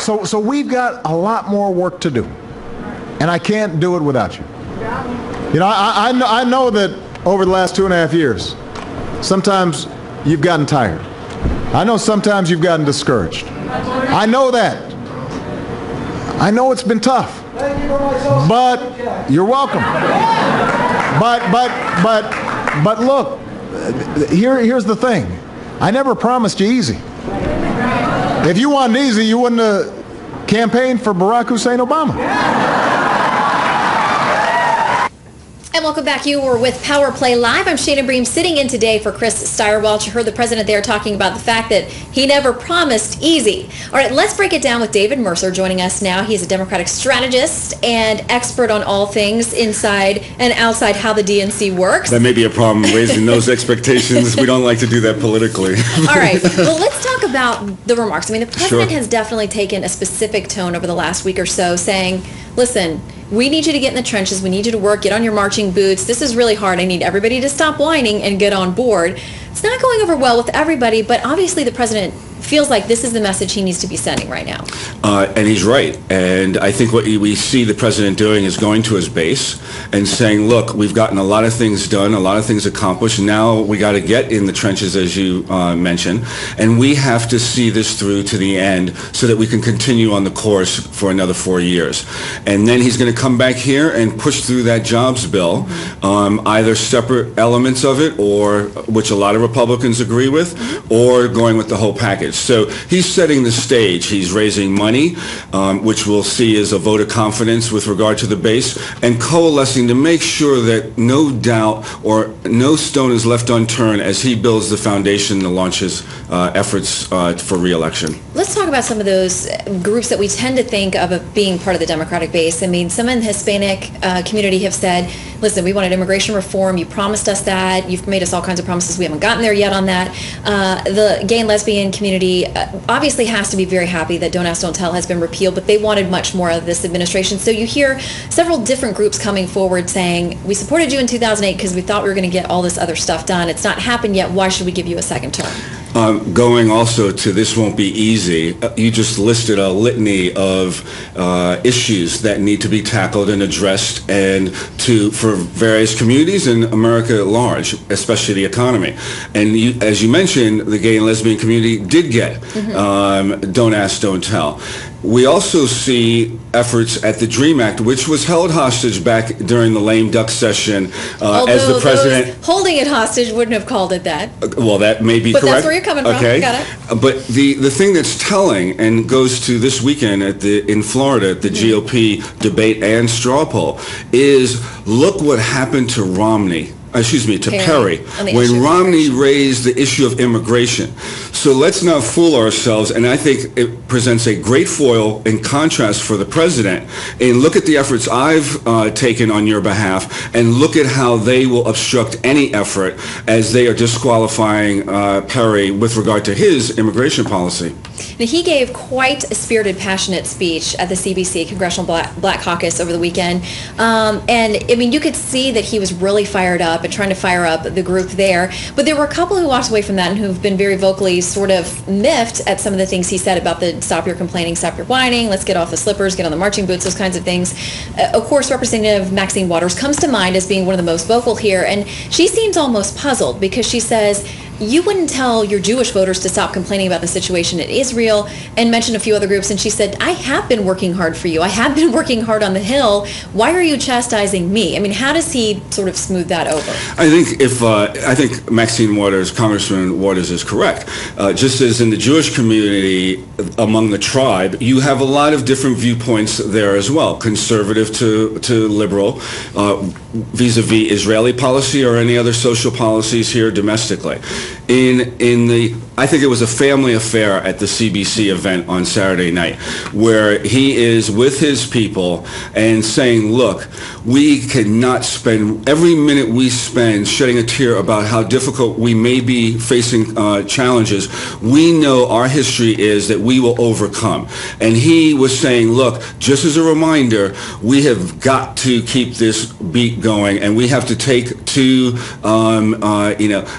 So we've got a lot more work to do, and I can't do it without you. You know, I know that over the last 2.5 years, sometimes you've gotten tired. I know sometimes you've gotten discouraged. I know that. I know it's been tough. But you're welcome. But look, here's the thing. I never promised you easy. If you wanted easy, you wouldn't have campaigned for Barack Hussein Obama. And welcome back. You were with Power Play Live. I'm Shana Bream, sitting in today for Chris Steyerwalt. You heard the president there talking about the fact that he never promised easy. All right, let's break it down with David Mercer joining us now. He's a Democratic strategist and expert on all things inside and outside how the DNC works. That may be a problem, raising those expectations. We don't like to do that politically. All right, well, let's talk about the remarks. I mean, the president has definitely taken a specific tone over the last week or so, saying, listen, we need you to get in the trenches. We need you to work. Get on your marching boots. This is really hard. I need everybody to stop whining and get on board. It's not going over well with everybody, but obviously the president feels like this is the message he needs to be sending right now. And he's right. And I think what we see the president doing is going to his base and saying, look, we've gotten a lot of things done, a lot of things accomplished. Now we got to get in the trenches, as you mentioned, and we have to see this through to the end so that we can continue on the course for another 4 years. And then he's going to come back here and push through that jobs bill, either separate elements of it, or which a lot of Republicans agree with, or going with the whole package. So he's setting the stage. He's raising money, which we'll see is a vote of confidence with regard to the base, and coalescing to make sure that no doubt or no stone is left unturned as he builds the foundation to launch his efforts for re-election. Let's talk about some of those groups that we tend to think of being part of the Democratic base. I mean, some in the Hispanic community have said, listen, we wanted immigration reform. You promised us that. You've made us all kinds of promises. We haven't gotten there yet on that. The gay and lesbian community obviously has to be very happy that Don't Ask, Don't Tell has been repealed, but they wanted much more of this administration. So you hear several different groups coming forward saying, we supported you in 2008 because we thought we were going to get all this other stuff done. It's not happened yet. Why should we give you a second term? Going also to this won't be easy. You just listed a litany of issues that need to be tackled and addressed, and for various communities in America at large, especially the economy. And as you mentioned, the gay and lesbian community did get Don't Ask, Don't Tell. We also see efforts at the DREAM Act, which was held hostage back during the lame duck session as the president. Holding it hostage wouldn't have called it that. Well, that may be correct. But that's where you're coming from. Okay. Got it. But the thing that's telling, and goes to this weekend in Florida at the GOP debate and straw poll, is look what happened to Perry, when Romney raised the issue of immigration. So let's not fool ourselves, and I think it presents a great foil in contrast for the president. And look at the efforts I've taken on your behalf, and look at how they will obstruct any effort as they are disqualifying Perry with regard to his immigration policy. Now, he gave quite a spirited, passionate speech at the CBC Congressional Black Caucus over the weekend. And, I mean, you could see that he was really fired up and trying to fire up the group there. But there were a couple who walked away from that and who've been very vocally sort of miffed at some of the things he said about the stop your complaining, stop your whining, let's get off the slippers, get on the marching boots, those kinds of things. Of course, Representative Maxine Waters comes to mind as being one of the most vocal here. And she seems almost puzzled because she says, you wouldn't tell your Jewish voters to stop complaining about the situation in Israel, and mentioned a few other groups. And she said, I have been working hard for you. I have been working hard on the Hill. Why are you chastising me? I mean, how does he sort of smooth that over? I think Maxine Waters, Congressman Waters, is correct. Just as in the Jewish community among the tribe, you have a lot of different viewpoints there as well, conservative to liberal, vis-a-vis Israeli policy or any other social policies here domestically. I think it was a family affair at the CBC event on Saturday night, where he is with his people and saying, look, we cannot spend every minute we spend shedding a tear about how difficult we may be facing challenges. We know our history is that we will overcome. And he was saying, look, just as a reminder, we have got to keep this beat going, and we have to take to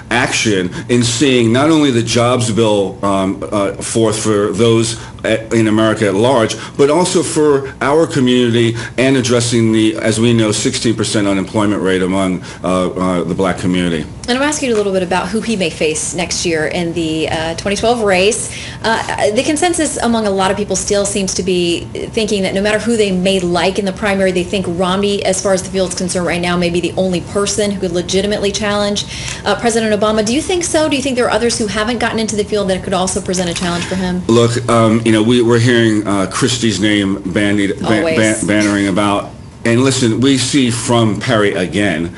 action in seeing not only the jobs bill forth for those in America at large, but also for our community and addressing the, as we know, 16% unemployment rate among the black community. And I'm asking you a little bit about who he may face next year in the 2012 race. The consensus among a lot of people still seems to be thinking that no matter who they may like in the primary, they think Romney, as far as the field's concerned right now, may be the only person who could legitimately challenge President Obama. Do you think so? Do you think there are others who haven't gotten into the field that could also present a challenge for him? Look, we're hearing Christie's name bannering about. And listen, we see from Perry again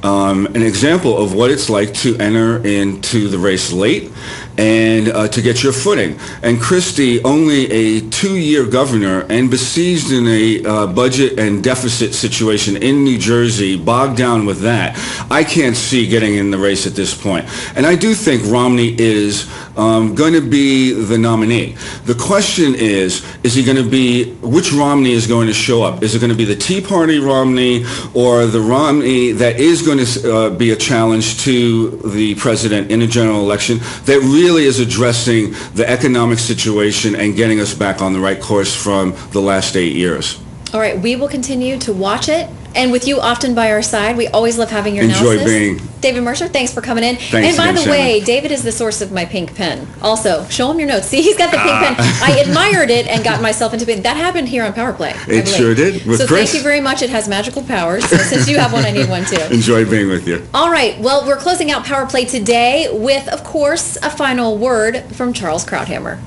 an example of what it's like to enter into the race late and to get your footing. And Christie, only a 2-year governor and besieged in a budget and deficit situation in New Jersey, bogged down with that, I can't see getting in the race at this point. And I do think Romney is going to be the nominee. The question is he going to be, which Romney is going to show up? Is it going to be the Tea Party Romney or the Romney that is going to be a challenge to the president in a general election that really is addressing the economic situation and getting us back on the right course from the last 8 years? All right, we will continue to watch it. And with you often by our side, we always love having your analysis. Enjoy being. David Mercer, thanks for coming in. Thanks and by again, the way, Shannon. David is the source of my pink pen. Also, show him your notes. See, he's got the pink pen. I admired it and got myself into it. That happened here on Power Play. It sure did, with so Chris. thank you very much. It has magical powers. So since you have one, I need one too. Enjoy being with you. All right, well, we're closing out Power Play today with, of course, a final word from Charles Krauthammer.